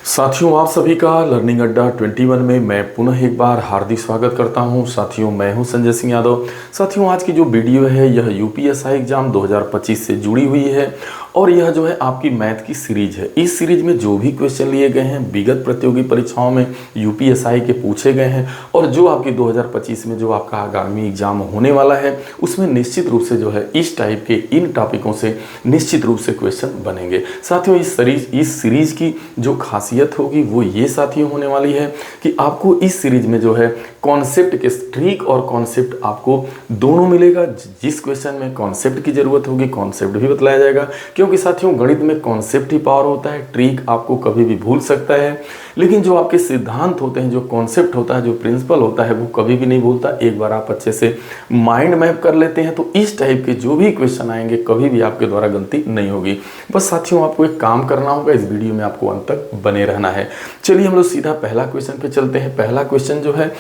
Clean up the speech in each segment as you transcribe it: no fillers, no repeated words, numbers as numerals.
साथियों, आप सभी का लर्निंग अड्डा 21 में मैं पुनः एक बार हार्दिक स्वागत करता हूं। साथियों, मैं हूं संजय सिंह यादव। साथियों, आज की जो वीडियो है यह यूपीएसआई एग्जाम 2025 से जुड़ी हुई है और यह जो है आपकी मैथ की सीरीज है। इस सीरीज में जो भी क्वेश्चन लिए गए हैं विगत प्रतियोगी परीक्षाओं में यूपीएसआई के पूछे गए हैं और जो आपकी 2025 में जो आपका आगामी एग्जाम होने वाला है उसमें निश्चित रूप से जो है इस टाइप के इन टॉपिकों से निश्चित रूप से क्वेश्चन बनेंगे। साथियों, इस सीरीज की जो खासियत होगी वो ये साथियों होने वाली है कि आपको इस सीरीज में जो है कॉन्सेप्ट के ट्रिक और कॉन्सेप्ट आपको दोनों मिलेगा। जिस क्वेश्चन में कॉन्सेप्ट की जरूरत होगी कॉन्सेप्ट भी बताया जाएगा, क्योंकि साथियों गणित में कॉन्सेप्ट ही पावर होता है। ट्रिक आपको कभी भी भूल सकता है, लेकिन जो आपके सिद्धांत होते हैं, जो कॉन्सेप्ट होता है, जो प्रिंसिपल होता है वो कभी भी नहीं भूलता। एक बार आप अच्छे से माइंड मैप कर लेते हैं तो इस टाइप के जो भी क्वेश्चन आएंगे कभी भी आपके द्वारा गलती नहीं होगी। बस साथियों आपको एक काम करना होगा, इस वीडियो में आपको अंत तक बने रहना है। चलिए हम लोग सीधा पहला क्वेश्चन पे चलते हैं। पहला क्वेश्चन जो है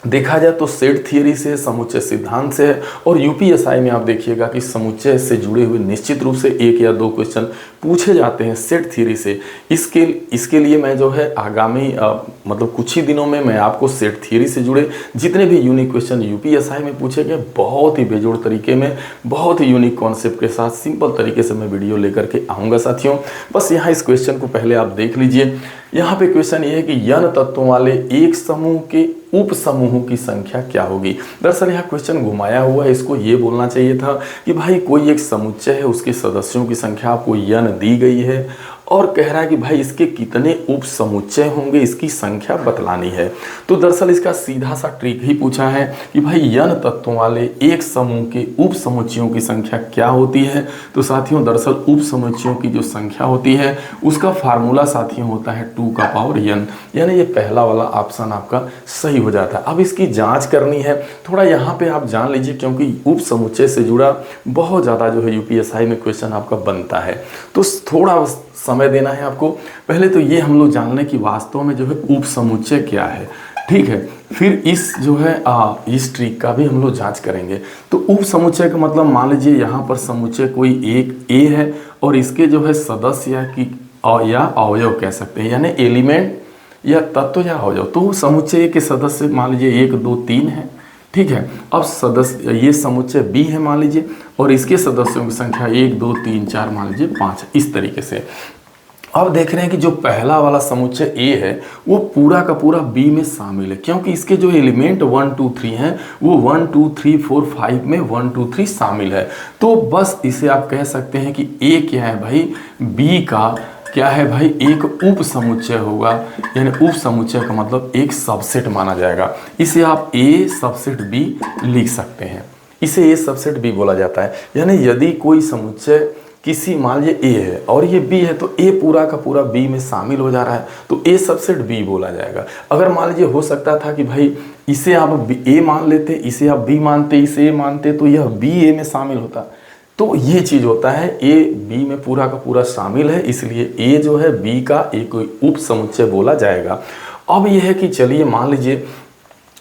देखा जाए तो सेट थियरी से, समुच्चय सिद्धांत से है और यूपीएसआई में आप देखिएगा कि समुच्चय से जुड़े हुए निश्चित रूप से एक या दो क्वेश्चन पूछे जाते हैं सेट थियरी से। इसके लिए मैं जो है आगामी मतलब कुछ ही दिनों में मैं आपको सेट थियरी से जुड़े जितने भी यूनिक क्वेश्चन यूपीएसआई में पूछे गए बहुत ही बेजोड़ तरीके में, बहुत ही यूनिक कॉन्सेप्ट के साथ सिंपल तरीके से मैं वीडियो लेकर के आऊँगा। साथियों बस यहाँ इस क्वेश्चन को पहले आप देख लीजिए। यहाँ पे क्वेश्चन ये है कि n तत्वों वाले एक समूह के उप समूहों की संख्या क्या होगी। दरअसल यहाँ क्वेश्चन घुमाया हुआ है, इसको ये बोलना चाहिए था कि भाई कोई एक समुच्चय है, उसके सदस्यों की संख्या आपको n दी गई है और कह रहा है कि भाई इसके कितने उप समुच्चय होंगे, इसकी संख्या बतलानी है। तो दरअसल इसका सीधा सा ट्रिक ही पूछा है कि भाई n तत्वों वाले एक समूह के उप समुच्चयों की संख्या क्या होती है। तो साथियों दरअसल उप समुच्चयों की जो संख्या होती है उसका फार्मूला साथियों होता है 2 का पावर n, यानी ये पहला वाला ऑप्शन आपका सही हो जाता है। अब इसकी जांच करनी है, थोड़ा यहाँ पे आप जान लीजिए क्योंकि उप समुच्चय से जुड़ा बहुत ज़्यादा जो है यूपीएसआई में क्वेश्चन आपका बनता है, तो थोड़ा समय देना है आपको। पहले तो ये हम लोग जान लें कि वास्तव में जो है उप समुच्चय क्या है, ठीक है। फिर इस जो है इस ट्रिक का भी हम लोग जांच करेंगे। तो उप समुच्चय का मतलब मान लीजिए यहाँ पर समुच्चय कोई एक ए है और इसके जो है सदस्य या अवयव कह सकते हैं, यानी एलिमेंट या तत्व या अवयव। तो समुच्चय के सदस्य मान लीजिए 1 2 3 है, ठीक है। अब सदस्य ये समुच्चय बी है मान लीजिए और इसके सदस्यों की संख्या 1 2 3 4 मान लीजिए 5 इस तरीके से। अब देख रहे हैं कि जो पहला वाला समुच्चय ए है वो पूरा का पूरा बी में शामिल है, क्योंकि इसके जो एलिमेंट 1 2 3 हैं वो 1 2 3 4 5 में 1 2 3 शामिल है। तो बस इसे आप कह सकते हैं कि ए क्या है भाई, बी का क्या है भाई, एक उप समुच्चय होगा, यानी उप समुच्चय का मतलब एक सबसेट माना जाएगा। इसे आप ए सबसेट बी लिख सकते हैं, इसे ए सबसेट बी बोला जाता है। यानी यदि कोई समुच्चय किसी मान लीजिए ए है और ये बी है तो ए पूरा का पूरा बी में शामिल हो जा रहा है तो ए सबसेट बी बोला जाएगा। अगर मान लीजिए हो सकता था कि भाई इसे आप ए मान लेते, इसे आप बी मानते, इसे ए मानते तो यह बी ए में शामिल होता। तो ये चीज़ होता है, ए बी में पूरा का पूरा शामिल है, इसलिए ए जो है बी का एक उप समुच्चय बोला जाएगा। अब यह है कि चलिए मान लीजिए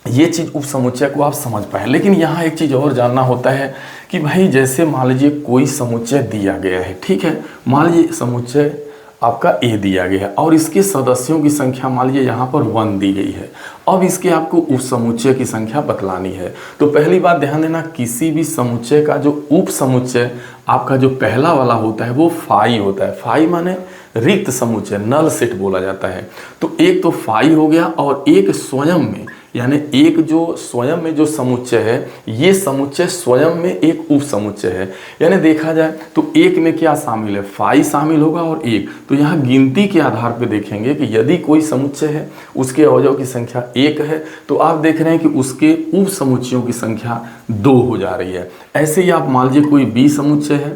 ये चीज़ उप समुच्चय को आप समझ पाए, लेकिन यहाँ एक चीज़ और जानना होता है कि भाई जैसे मान लीजिए कोई समुच्चय दिया गया है, ठीक है। मान लीजिए समुच्चय आपका ए दिया गया है और इसके सदस्यों की संख्या मान लीजिए यहाँ पर 1 दी गई है। अब इसके आपको उप समुच्चय की संख्या बतलानी है। तो पहली बात ध्यान देना, किसी भी समुच्चय का जो उप समुच्चय आपका जो पहला वाला होता है वो फाई होता है। फाई माने रिक्त समुच्चय, नल सेट बोला जाता है। तो एक तो फाई हो गया और एक स्वयं में, यानी एक जो स्वयं में जो समुच्चय है ये समुच्चय स्वयं में एक उप समुच्चय है। यानी देखा जाए तो एक में क्या शामिल है, फाई शामिल होगा और एक। तो यहाँ गिनती के आधार पर देखेंगे कि यदि कोई समुच्चय है उसके अवयव की संख्या 1 है तो आप देख रहे हैं कि उसके उप समुच्चयों की संख्या 2 हो जा रही है। ऐसे ही आप मान लीजिए कोई बी समुच्चय है,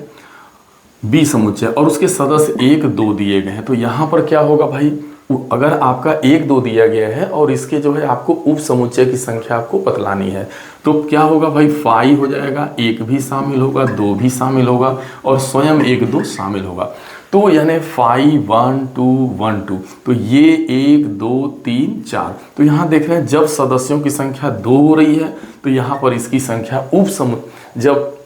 बी समुच्चय और उसके सदस्य 1 2 दिए गए हैं, तो यहाँ पर क्या होगा भाई, अगर आपका 1 2 दिया गया है और इसके जो है आपको उप समुच्चय की संख्या आपको बतलानी है तो क्या होगा भाई, फाई हो जाएगा, 1 भी शामिल होगा, 2 भी शामिल होगा और स्वयं 1 2 शामिल होगा। तो यानी फाई 1 2 1 2, तो ये 1 2 3 4। तो यहाँ देख रहे हैं जब सदस्यों की संख्या 2 हो रही है तो यहाँ पर इसकी संख्या जब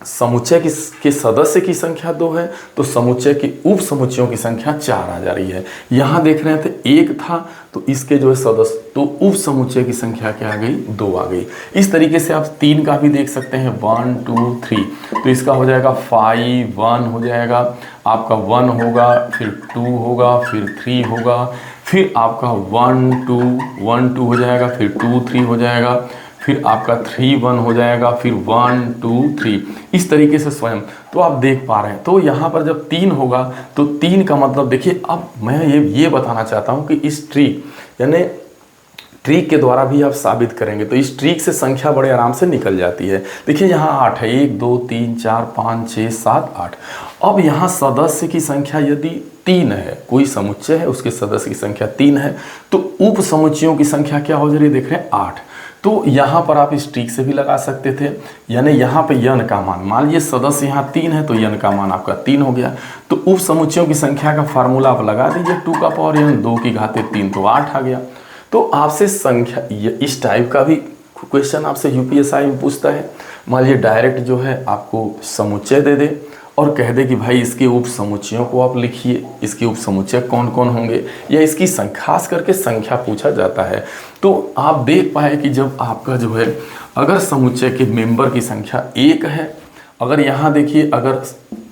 समुच्चय के सदस्य की संख्या 2 है तो समुच्चय के उप समुच्चयों की संख्या 4 आ जा रही है। यहाँ देख रहे थे 1 था तो इसके जो है सदस्य तो उप समुच्चय की संख्या क्या आ गई, 2 आ गई। इस तरीके से आप 3 का भी देख सकते हैं, 1 2 3, तो इसका हो जाएगा 5 1 हो जाएगा, आपका 1 होगा, फिर 2 होगा, फिर 3 होगा, फिर आपका 1 2 हो जाएगा, फिर 2 3 हो जाएगा, फिर आपका 3 1 हो जाएगा, फिर 1 2 3, इस तरीके से स्वयं। तो आप देख पा रहे हैं, तो यहाँ पर जब 3 होगा तो 3 का मतलब देखिए, अब मैं ये बताना चाहता हूँ कि इस ट्रिक यानी ट्रिक के द्वारा भी आप साबित करेंगे तो इस ट्रिक से संख्या बड़े आराम से निकल जाती है। देखिए यहाँ 8 है, 1 2 3 4 5 6 7 8। अब यहाँ सदस्य की संख्या यदि 3 है, कोई समुच्चय है उसके सदस्य की संख्या 3 है, तो उप समुच्चयों की संख्या क्या हो जा रही है, देख रहे हैं 8। तो यहाँ पर आप इस ट्रिक से भी लगा सकते थे, यानी यहाँ पे यन का मान, मान लीजिए सदस्य यहाँ 3 है तो यन का मान आपका 3 हो गया। तो उप समुच्चयों की संख्या का फार्मूला आप लगा दीजिए, 2 का पावर n 2 की घाते 3 तो 8 आ गया। तो आपसे संख्या इस टाइप का भी क्वेश्चन आपसे यूपीएसआई में पूछता है। मान लीजिए डायरेक्ट जो है आपको समुच्चय दे दे और कह दे कि भाई इसके उप समुच्चयों को आप लिखिए, इसके उप समुच्चय कौन कौन होंगे, या इसकी खास करके संख्या पूछा जाता है। तो आप देख पाए कि जब आपका जो है अगर समुच्चय के मेंबर की संख्या 1 है, अगर यहाँ देखिए अगर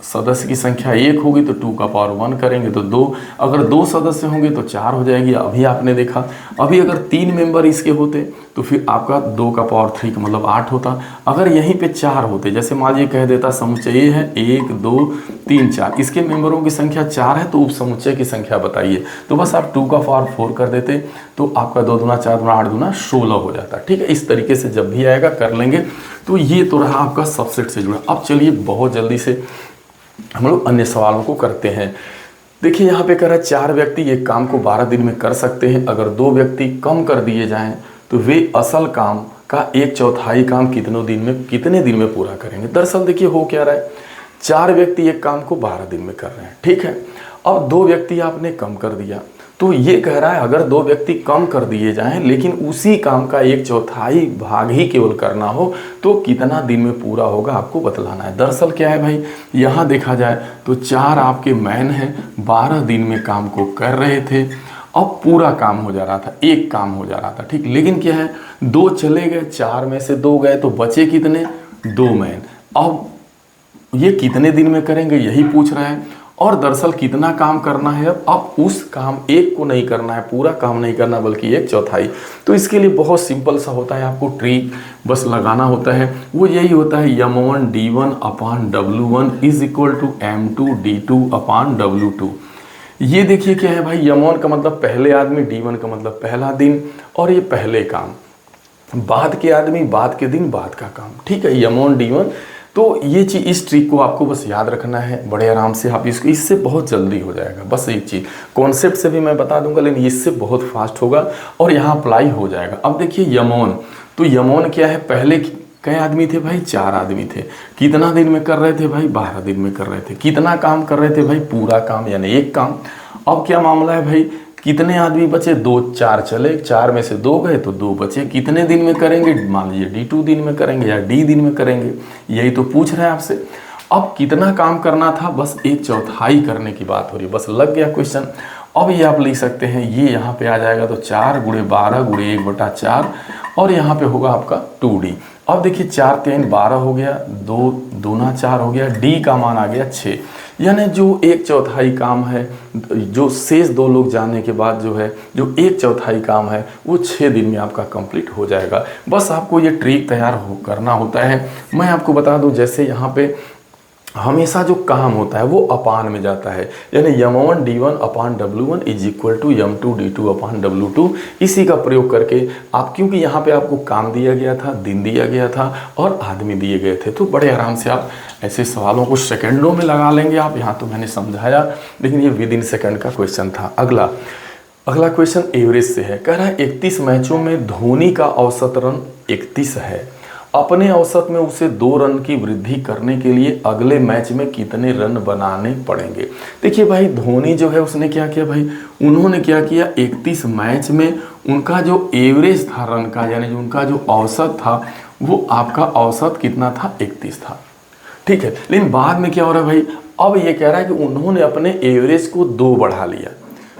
सदस्य की संख्या 1 होगी तो 2 का पावर 1 करेंगे तो 2, अगर 2 सदस्य होंगे तो 4 हो जाएगी। अभी आपने देखा, अभी अगर 3 मेंबर इसके होते तो फिर आपका 2 का पावर 3 का मतलब 8 होता। अगर यहीं पे 4 होते, जैसे मान लीजिए कह देता समुच्चय ये है 1 2 3 4, इसके मेंबरों की संख्या 4 है तो उप समुच्चय की संख्या बताइए, तो बस आप 2 का पावर 4 कर देते तो आपका 2 दूना 4 दूना 8 दूना 16 हो जाता। ठीक है, इस तरीके से जब भी आएगा कर लेंगे। तो ये तो रहा आपका सबसेट से जुड़ा। अब चलिए बहुत जल्दी से हम लोग अन्य सवालों को करते हैं। देखिए यहाँ पे कह रहा है 4 व्यक्ति एक काम को 12 दिन में कर सकते हैं। अगर 2 व्यक्ति कम कर दिए जाएं तो वे असल काम का 1/4 काम कितने दिन में पूरा करेंगे। दरअसल देखिए हो क्या रहा है, 4 व्यक्ति एक काम को 12 दिन में कर रहे हैं, ठीक है। अब 2 व्यक्ति आपने कम कर दिया, तो ये कह रहा है अगर 2 व्यक्ति कम कर दिए जाएं लेकिन उसी काम का 1/4 भाग ही केवल करना हो तो कितना दिन में पूरा होगा आपको बतलाना है। दरअसल क्या है भाई, यहाँ देखा जाए तो 4 आपके मैन हैं, 12 दिन में काम को कर रहे थे। अब पूरा काम हो जा रहा था, एक काम हो जा रहा था, ठीक। लेकिन क्या है 2 चले गए, 4 में से 2 गए तो बचे कितने, 2 मैन। अब ये कितने दिन में करेंगे यही पूछ रहा है, और दरअसल कितना काम करना है। अब उस काम एक को नहीं करना है, पूरा काम नहीं करना बल्कि 1/4। तो इसके लिए बहुत सिंपल सा होता है, आपको ट्रिक बस लगाना होता है। वो यही होता है m1 d1 upon w1 is equal to m2 d2 upon w2। ये देखिए क्या है भाई, m1 का मतलब पहले आदमी, d1 का मतलब पहला दिन, और ये पहले काम, बाद के आदमी, बाद के दिन, बाद का काम, ठीक है, m1 d1। तो ये चीज़, इस ट्रिक को आपको बस याद रखना है, बड़े आराम से आप इससे बहुत जल्दी हो जाएगा। बस एक चीज़ कॉन्सेप्ट से भी मैं बता दूंगा लेकिन इससे बहुत फास्ट होगा और यहाँ अप्लाई हो जाएगा। अब देखिए यमोन, तो यमोन क्या है, पहले कई आदमी थे भाई, 4 आदमी थे। कितना दिन में कर रहे थे भाई, 12 दिन में कर रहे थे। कितना काम कर रहे थे भाई, पूरा काम यानी एक काम। अब क्या मामला है भाई, कितने आदमी बचे, 2 4 चले, 4 में से 2 गए तो 2 बचे। कितने दिन में करेंगे, मान लीजिए d2 दिन में करेंगे या d दिन में करेंगे, यही तो पूछ रहे हैं आपसे। अब कितना काम करना था, बस 1/4 करने की बात हो रही है, बस लग गया क्वेश्चन। अब ये आप लिख सकते हैं, ये यहाँ पे आ जाएगा तो 4 × 12 × 1/4 और यहाँ पे होगा आपका 2d। अब देखिए 4 3 12 हो गया, 2 दूना 4 हो गया, d का मान आ गया 6। यानी जो 1/4 काम है, जो शेष 2 लोग जाने के बाद जो है, जो 1/4 काम है वो 6 दिन में आपका कंप्लीट हो जाएगा। बस आपको ये ट्रिक तैयार करना होता है। मैं आपको बता दूं, जैसे यहाँ पे हमेशा जो काम होता है वो अपान में जाता है, यानी m1 d1 upon w1 is equal to m2 d2 upon w2। इसी का प्रयोग करके आप, क्योंकि यहाँ पे आपको काम दिया गया था, दिन दिया गया था और आदमी दिए गए थे, तो बड़े आराम से आप ऐसे सवालों को सेकंडों में लगा लेंगे आप। यहाँ तो मैंने समझाया लेकिन ये विदिन सेकंड का क्वेश्चन था। अगला क्वेश्चन एवरेज से है। कह रहा है 31 मैचों में धोनी का औसत रन 31 है, अपने औसत में उसे 2 रन की वृद्धि करने के लिए अगले मैच में कितने रन बनाने पड़ेंगे। देखिए भाई, धोनी जो है उसने क्या किया भाई, उन्होंने क्या किया, 31 मैच में उनका जो एवरेज था रन का, यानी जो उनका जो औसत था वो आपका औसत कितना था, 31 था। ठीक है। लेकिन बाद में क्या हो रहा है भाई, अब ये कह रहा है कि उन्होंने अपने एवरेज को 2 बढ़ा लिया,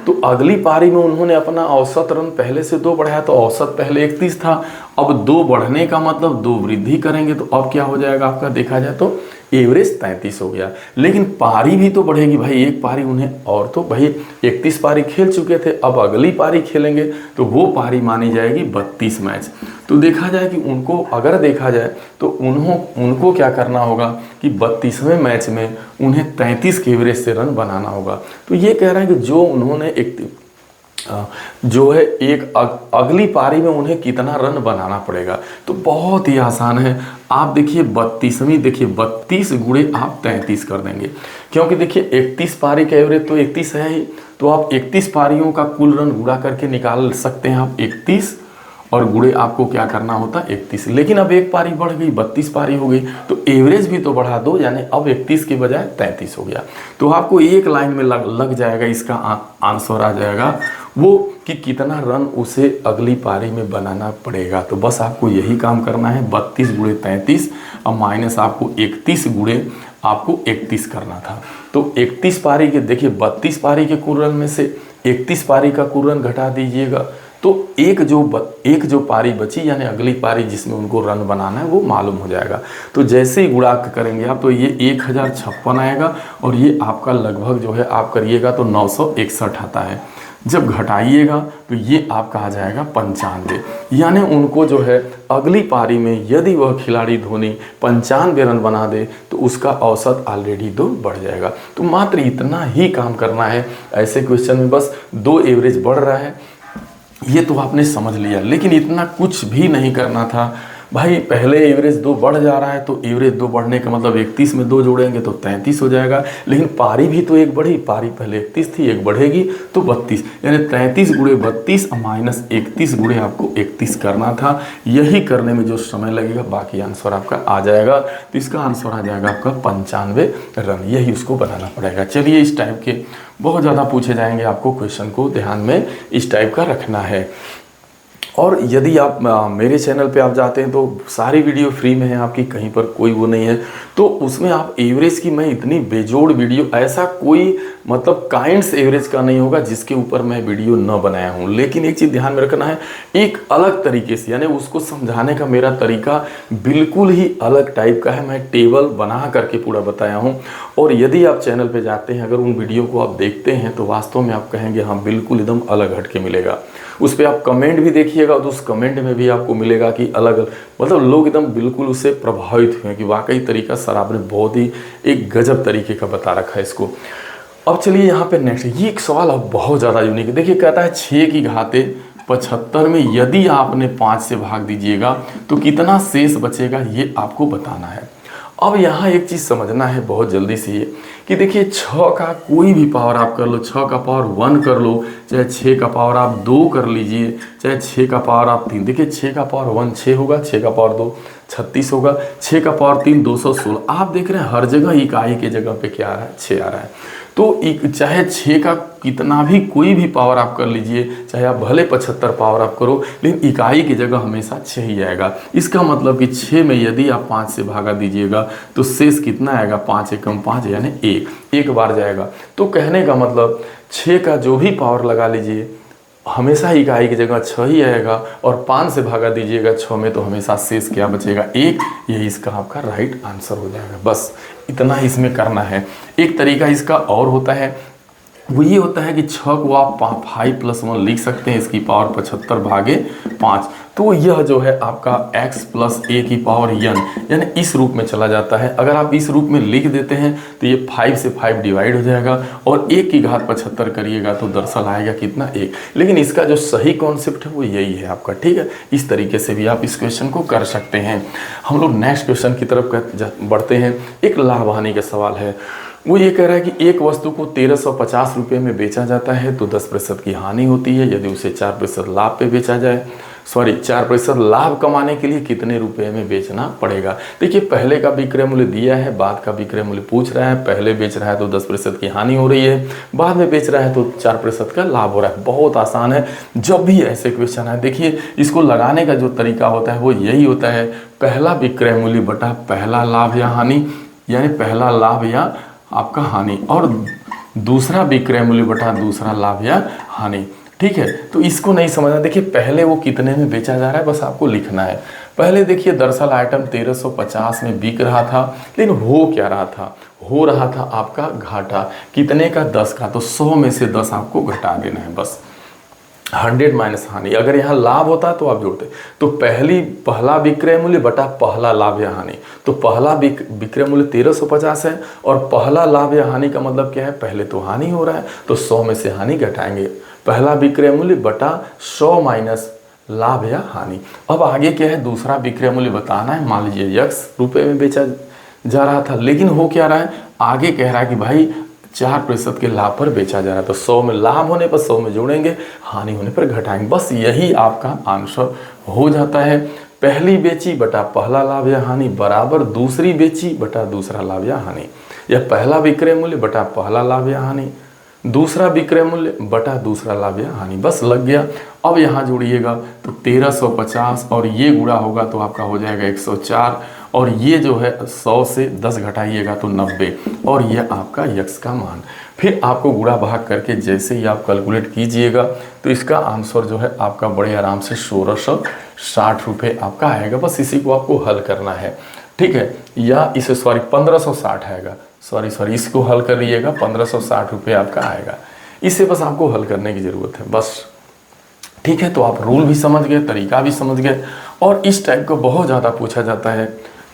तो अगली पारी में उन्होंने अपना औसत रन पहले से 2 बढ़ाया, तो औसत पहले 31 था, अब 2 बढ़ने का मतलब 2 वृद्धि करेंगे, तो अब क्या हो जाएगा आपका, देखा जाए तो एवरेज 33 हो गया। लेकिन पारी भी तो बढ़ेगी भाई, एक पारी उन्हें, और तो भाई 31 पारी खेल चुके थे, अब अगली पारी खेलेंगे तो वो पारी मानी जाएगी 32 मैच। तो देखा जाए कि उनको, अगर देखा जाए तो उनको क्या करना होगा कि 32वें मैच में उन्हें 33 के एवरेज से रन बनाना होगा। तो ये कह रहा है कि जो उन्होंने एक अगली पारी में उन्हें कितना रन बनाना पड़ेगा, तो बहुत ही आसान है। आप देखिए 32वीं, देखिए 32 गुणे आप 33 कर देंगे, क्योंकि देखिए 31 पारी का एवरेज तो 31 है ही, तो आप 31 पारियों का कुल रन गुणा करके निकाल सकते हैं आप 31, और गुणे आपको क्या करना होता है 31। लेकिन अब एक पारी बढ़ गई, 32 पारी हो गई, तो एवरेज भी तो बढ़ा दो, यानी अब 31 के बजाय 33 हो गया। तो आपको एक लाइन में लग जाएगा, इसका आंसर आ जाएगा वो कि कितना रन उसे अगली पारी में बनाना पड़ेगा। तो बस आपको यही काम करना है, 32 गुणे 33 और माइनस आपको 31 गुणे आपको 31 करना था। तो 31 पारी के, देखिए 32 पारी के कुल रन में से 31 पारी का कुल रन घटा दीजिएगा, तो एक जो पारी बची, यानी अगली पारी जिसमें उनको रन बनाना है, वो मालूम हो जाएगा। तो जैसे ही गुणा करेंगे आप, तो ये 1056 आएगा, और ये आपका लगभग जो है आप करिएगा तो 961 आता है। जब घटाइएगा तो ये आपका आ जाएगा 95, यानी उनको जो है अगली पारी में यदि वह खिलाड़ी धोनी 95 रन बना दे तो उसका औसत ऑलरेडी 2 बढ़ जाएगा। तो मात्र इतना ही काम करना है। ऐसे क्वेश्चन में बस 2 एवरेज बढ़ रहा है, ये तो आपने समझ लिया, लेकिन इतना कुछ भी नहीं करना था भाई। पहले एवरेज 2 बढ़ जा रहा है, तो एवरेज 2 बढ़ने का मतलब 31 में 2 जोड़ेंगे तो 33 हो जाएगा। लेकिन पारी भी तो एक बढ़ी, पारी पहले 31 थी, एक बढ़ेगी तो 32, यानी 33 गुणे 32 माइनस 31 गुणे आपको 31 करना था। यही करने में जो समय लगेगा, बाकी आंसर आपका आ जाएगा। तो इसका आंसर आ जाएगा आपका 95 रन, यही उसको बनाना पड़ेगा। चलिए, इस टाइप के बहुत ज़्यादा पूछे जाएंगे, आपको क्वेश्चन को ध्यान में इस टाइप का रखना है। और यदि आप मेरे चैनल पे आप जाते हैं तो सारी वीडियो फ्री में है आपकी, कहीं पर कोई वो नहीं है, तो उसमें आप एवरेज की, मैं इतनी बेजोड़ वीडियो, ऐसा कोई मतलब काइंड्स एवरेज का नहीं होगा जिसके ऊपर मैं वीडियो न बनाया हूँ। लेकिन एक चीज़ ध्यान में रखना है, एक अलग तरीके से, यानी उसको समझाने का मेरा तरीका बिल्कुल ही अलग टाइप का है। मैं टेबल बना करके पूरा बताया हूँ, और यदि आप चैनल पे जाते हैं, अगर उन वीडियो को आप देखते हैं, तो वास्तव में आप कहेंगे हाँ बिल्कुल एकदम अलग हट के मिलेगा। उस पर आप कमेंट भी देखिएगा, तो उस कमेंट में भी आपको मिलेगा कि अलग अलग, मतलब लोग एकदम बिल्कुल उससे प्रभावित हुए कि वाकई तरीका सर आपने बहुत ही एक गजब तरीके का बता रखा है इसको। अब चलिए यहाँ पे नेक्स्ट, ये एक सवाल अब बहुत ज़्यादा यूनिक है। देखिए कहता है 6 की घाते 75 में यदि आपने 5 से भाग दीजिएगा तो कितना शेष बचेगा, ये आपको बताना है। अब यहाँ एक चीज़ समझना है बहुत जल्दी से, ये कि देखिए 6 का कोई भी पावर आप कर लो, 6 का पावर 1 कर लो, चाहे 6 का पावर आप 2 कर लीजिए, चाहे 6 का पावर आप 3। देखिए 6 का पावर 1 6 होगा, 6 का पावर 2 36 होगा, 6 का पावर 3 216। आप देख रहे हैं हर जगह इकाई के जगह पे क्या आ रहा है, 6 आ रहा है। तो चाहे 6 का कितना भी कोई भी पावर आप कर लीजिए, चाहे आप भले 75 पावर आप करो, लेकिन इकाई की जगह हमेशा 6 ही आएगा। इसका मतलब कि 6 में यदि आप 5 से भागा दीजिएगा तो शेष कितना आएगा, 5 एकम 5 यानी 1 बार जाएगा। तो कहने का मतलब 6 का जो भी पावर लगा लीजिए हमेशा इकाई की जगह 6 ही आएगा, और 5 से भागा दीजिएगा 6 में तो हमेशा शेष क्या बचेगा, 1। यही इसका आपका राइट आंसर हो जाएगा। बस इतना ही इसमें करना है। एक तरीका इसका और होता है, वो ये होता है कि 6 को आप 5 + 1 लिख सकते हैं, इसकी पावर 75 भागे 5। तो यह जो है आपका x + a की पावर n, यानी इस रूप में चला जाता है। अगर आप इस रूप में लिख देते हैं तो ये 5 से 5 डिवाइड हो जाएगा, और 1 की घात 75 करिएगा तो दरअसल आएगा कितना, 1। लेकिन इसका जो सही कॉन्सेप्ट है वो यही है आपका, ठीक है। इस तरीके से भी आप इस क्वेश्चन को कर सकते हैं। हम लोग नेक्स्ट क्वेश्चन की तरफ बढ़ते हैं। एक लाभ हानि का सवाल है। वो ये कह रहा है कि एक वस्तु को 1350 रुपये में बेचा जाता है तो 10% की हानि होती है यदि उसे 4% लाभ पे बेचा जाए, 4% लाभ कमाने के लिए कितने रुपए में बेचना पड़ेगा। देखिए पहले का विक्रय मूल्य दिया है, बाद का विक्रय मूल्य पूछ रहा है। पहले बेच रहा है तो 10% की हानि हो रही है, बाद में बेच रहा है तो 4% का लाभ हो रहा है। बहुत आसान है। जब भी ऐसे क्वेश्चन है, देखिए इसको लगाने का जो तरीका होता है वो यही होता है, पहला विक्रय मूल्य बटा पहला लाभ या हानि, यानी पहला लाभ या आपका हानि, और दूसरा विक्रय मूल्य बटा दूसरा लाभ या हानि। ठीक है, तो इसको नहीं समझना। देखिए पहले वो कितने में बेचा जा रहा है बस आपको लिखना है। पहले देखिए दरअसल आइटम 1350 में बिक रहा था, लेकिन हो क्या रहा था, हो रहा था आपका घाटा। कितने का? 10 का। तो 100 में से 10 आपको घटा देना है बस। 100 माइनस हानि। अगर यहाँ लाभ होता तो आप जोड़ते, तो पहला विक्रय मूल्य बटा पहला लाभ या हानि। तो पहला विक्रय मूल्य 1350 है और पहला लाभ या हानि का मतलब क्या है? पहले तो हानि हो रहा है तो 100 में से हानि घटाएंगे। पहला विक्रय मूल्य बटा 100 माइनस लाभ या हानि। अब आगे क्या है? दूसरा विक्रय मूल्य बताना है। मान लीजिए x रुपए में बेचा जा रहा था, लेकिन हो क्या रहा है? आगे कह रहा है कि भाई 4% के लाभ पर बेचा जा रहा है। तो 100 में लाभ होने पर 100 में जोड़ेंगे, हानि होने पर घटाएंगे। बस यही आपका आंसर हो जाता है। पहली बेची बटा पहला लाभ या हानि बराबर दूसरी बेची बटा दूसरा लाभ या हानि, या पहला विक्रय मूल्य बटा पहला लाभ या हानि, दूसरा विक्रय मूल्य बटा दूसरा लाभ या हानि। बस लग गया। अब यहाँ जोड़िएगा तो 1350 और ये गुणा होगा तो आपका हो जाएगा 104, और ये जो है 100 से 10 घटाइएगा तो 90, और ये आपका यक्स का मान। फिर आपको गुणा भाग करके जैसे ही आप कैलकुलेट कीजिएगा तो इसका आंसर जो है आपका बड़े आराम से 1660 रुपये आपका आएगा। बस इसी को आपको हल करना है। ठीक है, या इसे 1560 आएगा, सॉरी इसको हल कर लीजिएगा, 1560 रुपये आपका आएगा। इसे बस आपको हल करने की ज़रूरत है बस। ठीक है, तो आप रूल भी समझ गए, तरीका भी समझ गए, और इस टाइप को बहुत ज़्यादा पूछा जाता है।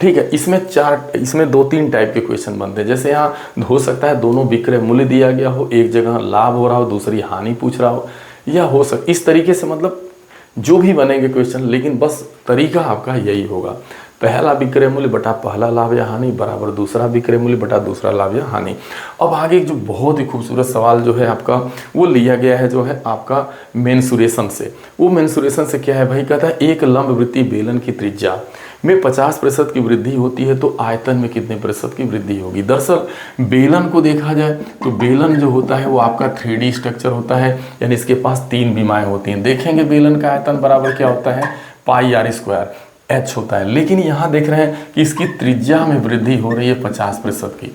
ठीक है, इसमें 2-3 टाइप के क्वेश्चन बनते हैं। जैसे यहाँ हो सकता है दोनों विक्रय मूल्य दिया गया हो, एक जगह लाभ हो रहा हो, दूसरी हानि पूछ रहा हो, या हो सकता इस तरीके से, मतलब जो भी बनेंगे क्वेश्चन, लेकिन बस तरीका आपका यही होगा। पहला विक्रय मूल्य बटा पहला लाभ या हानि बराबर दूसरा विक्रय मूल्य बटा दूसरा लाभ या हानि। अब आगे जो बहुत ही खूबसूरत सवाल जो है आपका वो लिया गया है जो है आपका मेंसुरेशन से। वो मेंसुरेशन से क्या है भाई? कहता है एक लंबवृत्तीय बेलन की त्रिज्या में 50% की वृद्धि होती है तो आयतन में कितने प्रतिशत की वृद्धि होगी। दरअसल बेलन को देखा जाए तो बेलन जो होता है वो आपका 3D स्ट्रक्चर होता है, यानी इसके पास 3 विमाएँ होती हैं। देखेंगे बेलन का आयतन बराबर क्या होता है? πr² h होता है। लेकिन यहाँ देख रहे हैं कि इसकी त्रिज्या में वृद्धि हो रही है 50% की।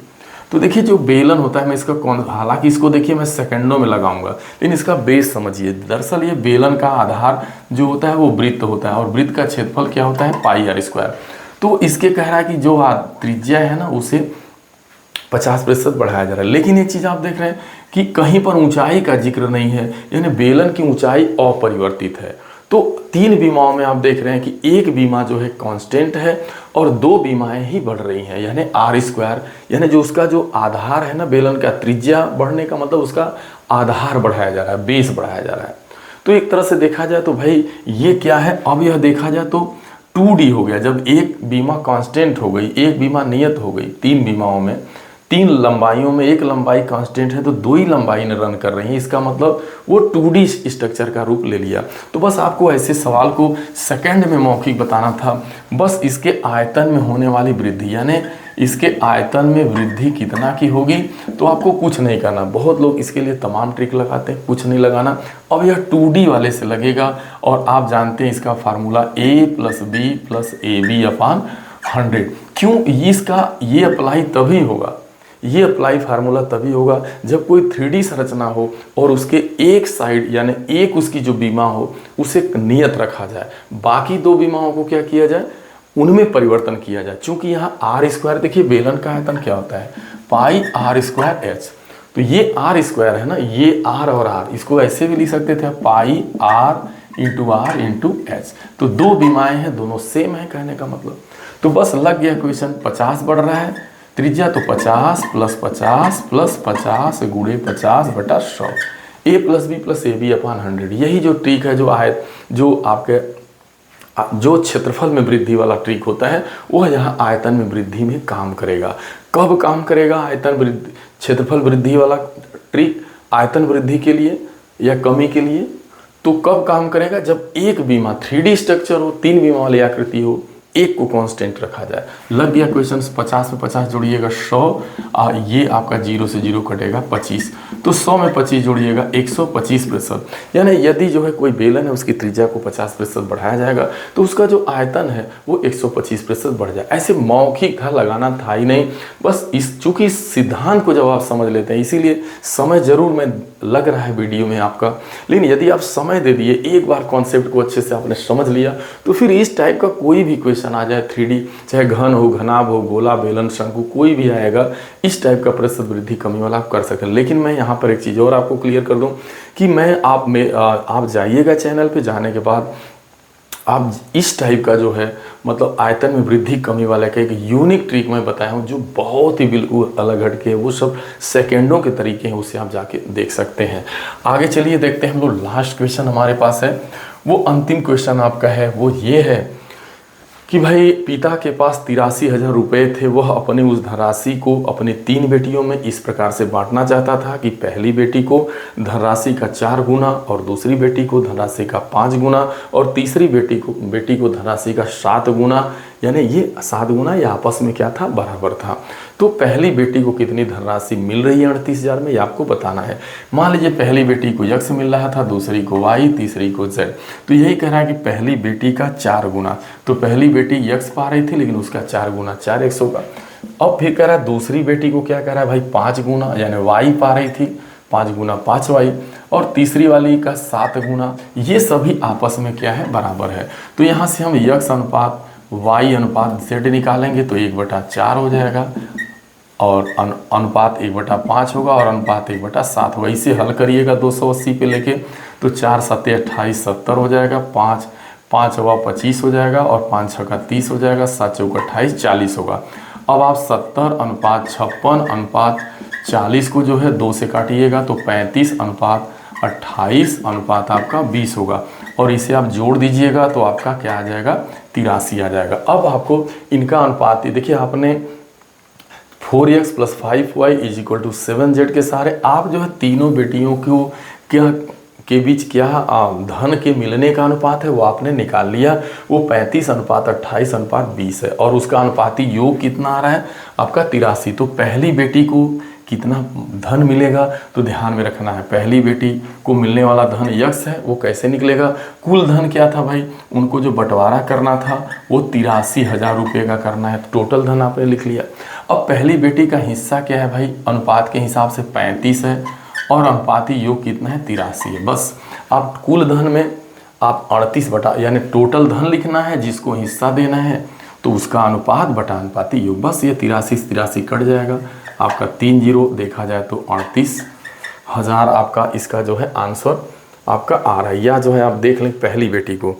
तो देखिए जो बेलन होता है, मैं इसका हालांकि इसको देखिए मैं सेकंडों में लगाऊंगा, लेकिन इसका बेस समझिए। दरअसल ये बेलन का आधार जो होता है वो वृत्त होता है, और वृत्त का क्षेत्रफल क्या होता है? πr²। तो इसके कह रहा है कि जो त्रिज्या है ना उसे 50% बढ़ाया जा रहा है। लेकिन एक चीज़ आप देख रहे हैं कि कहीं पर ऊंचाई का जिक्र नहीं है, यानी बेलन की ऊंचाई अपरिवर्तित है। तो 3 बीमाओं में आप देख रहे हैं कि एक बीमा जो है कांस्टेंट है और 2 बीमाएं ही बढ़ रही हैं, यानी r², यानी जो उसका जो आधार है ना बेलन का, त्रिज्या बढ़ने का मतलब उसका आधार बढ़ाया जा रहा है, बेस बढ़ाया जा रहा है। तो एक तरह से देखा जाए तो भाई ये क्या है? अब यह देखा जाए तो 2D हो गया। जब एक बीमा कांस्टेंट हो गई, एक बीमा नियत हो गई, 3 बीमाओं में 3 लंबाइयों में एक लंबाई कांस्टेंट है तो 2 ही लंबाई ने रन कर रही है, इसका मतलब वो 2D स्ट्रक्चर का रूप ले लिया। तो बस आपको ऐसे सवाल को सेकंड में मौखिक बताना था। बस इसके आयतन में होने वाली वृद्धि, यानी इसके आयतन में वृद्धि कितना की होगी, तो आपको कुछ नहीं करना। बहुत लोग इसके लिए तमाम ट्रिक लगाते हैं, कुछ नहीं लगाना। अब यह 2D वाले से लगेगा, और आप जानते हैं इसका फार्मूला a + b + ab/100। क्यों? इसका ये अप्लाई तभी होगा, ये अप्लाई फार्मूला तभी होगा जब कोई 3D संरचना हो और उसके एक साइड यानी एक उसकी जो बीमा हो उसे नियत रखा जाए, बाकी 2 बीमाओं को क्या किया जाए? उनमें परिवर्तन किया जाए। चूंकि यहाँ r², देखिए बेलन का आयतन क्या होता है? πr²h। तो ये r² है ना, ये r और r, इसको ऐसे भी लिख सकते थे πr/r/h। तो 2 बीमाएं हैं, दोनों सेम है कहने का मतलब। तो बस लग गया क्वेश्चन। 50 बढ़ रहा है त्रिज्या, तो 50 + 50 + 50 × 50/100 a + b + ab/100। यही जो ट्रिक है, जो आयत जो आपके जो क्षेत्रफल में वृद्धि वाला ट्रिक होता है वह यहाँ आयतन में वृद्धि में काम करेगा। कब काम करेगा आयतन वृद्धि, क्षेत्रफल वृद्धि वाला ट्रिक आयतन वृद्धि के लिए या कमी के लिए? तो कब काम करेगा? जब एक बीमा 3D स्ट्रक्चर हो, 3 बीमा वाली आकृति हो, एक को कांस्टेंट रखा जाए। लग गया क्वेश्चन। 50 में 50 जोड़िएगा 100, ये आपका 0 से 0 कटेगा 25, तो 100 में 25 जोड़िएगा 125%। यानी यदि जो है कोई बेलन है उसकी त्रिज्या को 50% बढ़ाया जाएगा तो उसका जो आयतन है वो 125% बढ़ जाए। ऐसे मौखिक था, लगाना था ही नहीं, बस इस चूंकि इस सिद्धांत को जब आप समझ लेते हैं, इसीलिए समय जरूर में लग रहा है वीडियो में आपका, लेकिन यदि आप समय दे दिए, एक बार कॉन्सेप्ट को अच्छे से आपने समझ लिया, तो फिर इस टाइप का कोई भी क्वेश्चन आ जाए 3D, चाहे घन हो, घनाभ हो, गोला, बेलन, शंकु, कोई भी आएगा, इस टाइप का प्रतिशत वृद्धि कमी वाला आप कर सकते हैं। लेकिन मैं यहाँ पर एक चीज़ और आपको क्लियर कर दूँ कि आप जाइएगा चैनल पे, जाने के बाद आप इस टाइप का जो है मतलब आयतन में वृद्धि कमी वाला का एक यूनिक ट्रिक मैं बताया हूँ, जो बहुत ही बिल्कुल अलग हटके है, वो सब सेकेंडों के तरीके हैं, उससे आप जाके देख सकते हैं। आगे चलिए देखते हैं हम लोग। लास्ट क्वेश्चन हमारे पास है, वो अंतिम क्वेश्चन आपका है, वो ये है कि भाई पिता के पास 83,000 रुपये थे, वह अपने उस धनराशि को अपनी 3 बेटियों में इस प्रकार से बांटना चाहता था कि पहली बेटी को धनराशि का 4 गुना और दूसरी बेटी को धनराशि का 5 गुना और तीसरी बेटी को धनराशि का 7 गुना, यानी ये 7 गुना ये आपस में क्या था, बराबर था। तो पहली बेटी को कितनी धनराशि मिल रही है 38,000 में, ये आपको बताना है। मान लीजिए पहली बेटी को x मिल रहा था, दूसरी को y, तीसरी को z, तो यही कह रहा है कि पहली बेटी का 4 गुना, तो पहली बेटी x पा रही थी लेकिन उसका 4 गुना 4x होगा। अब फिर कह रहा है दूसरी बेटी को क्या कह रहा है भाई, 5 गुना, यानी y पा रही थी, 5 गुना 5y, और तीसरी वाली का 7 गुना, ये सभी आपस में क्या है, बराबर है। तो यहाँ से हम x अनुपात y अनुपात z निकालेंगे तो 1/4 हो जाएगा, और अनुपात 1/5 होगा, और अनुपात 1/7 होगा। इसे हल करिएगा 280 पे लेके, तो 4 7 28 70 हो जाएगा, 5 5 हुआ 25 हो जाएगा, और 5 6 30 हो जाएगा, 7 4 28 40 होगा। अब आप 70 अनुपात 56 अनुपात 40 को जो है 2 से काटिएगा तो 35 अनुपात 28 अनुपात आपका 20 होगा, और इसे आप जोड़ दीजिएगा तो आपका क्या आ जाएगा, 83 आ जाएगा। अब आपको इनका अनुपात देखिए, आपने 4x + 5y = 7z के सहारे आप जो है तीनों बेटियों को के बीच क्या धन के मिलने का अनुपात है वो आपने निकाल लिया। वो 35 अनुपात 28 अनुपात 20 है, और उसका अनुपाती योग कितना आ रहा है आपका, 83। तो पहली बेटी को कितना धन मिलेगा, तो ध्यान में रखना है, पहली बेटी को मिलने वाला धन x है, वो कैसे निकलेगा, कुल धन क्या था भाई, उनको जो बंटवारा करना था वो 83,000 रुपये का करना है, टोटल धन आपने लिख लिया। अब पहली बेटी का हिस्सा क्या है भाई, अनुपात के हिसाब से 35 है, और अनुपाती योग कितना है, 83 है। बस आप कुल धन में आप 38 बटा यानी टोटल धन लिखना है, जिसको हिस्सा देना है तो उसका अनुपात बटा अनुपाती योग, बस ये 83 कट जाएगा, आपका 3 0 देखा जाए तो 38,000 आपका इसका जो है आंसर आपका आ रहा है। या जो है आप देख लें पहली बेटी को,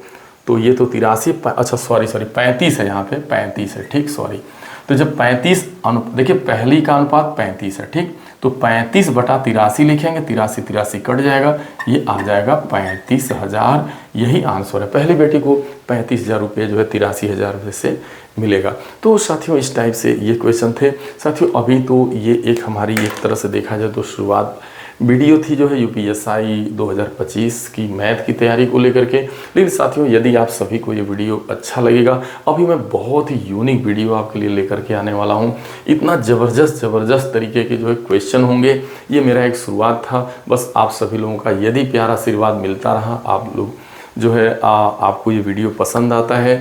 तो ये तो 83 अच्छा सॉरी 35 है, यहाँ पे 35 है, ठीक, सॉरी। तो जब 35 देखिए पहली का अनुपात 35 है, ठीक, तो 35 बटा 83 लिखेंगे, 83 कट जाएगा, ये आ जाएगा 35,000, यही आंसर है। पहली बेटी को 35,000 रुपये जो है 83,000 रुपये से मिलेगा। तो साथियों इस टाइप से ये क्वेश्चन थे। साथियों अभी तो ये एक हमारी एक तरह से देखा जाए तो शुरुआत वीडियो थी जो है UPSI 2025 की मैथ की तैयारी को लेकर के, लेकिन साथियों यदि आप सभी को ये वीडियो अच्छा लगेगा, अभी मैं बहुत ही यूनिक वीडियो आपके लिए लेकर के आने वाला हूँ। इतना ज़बरदस्त तरीके के जो है क्वेश्चन होंगे, ये मेरा एक शुरुआत था। बस आप सभी लोगों का यदि प्यारा आशीर्वाद मिलता रहा, आप लोग जो है आपको ये वीडियो पसंद आता है,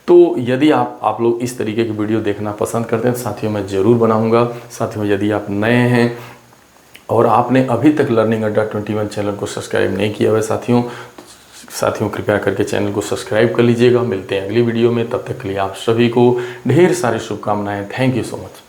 तो यदि आप लोग इस तरीके की वीडियो देखना पसंद करते हैं साथियों, मैं ज़रूर बनाऊँगा। साथियों यदि आप नए हैं और आपने अभी तक लर्निंग अड्डा 21 चैनल को सब्सक्राइब नहीं किया हुआ साथियों कृपया करके चैनल को सब्सक्राइब कर लीजिएगा। मिलते हैं अगली वीडियो में, तब तक के लिए आप सभी को ढेर सारी शुभकामनाएं। Thank you so much.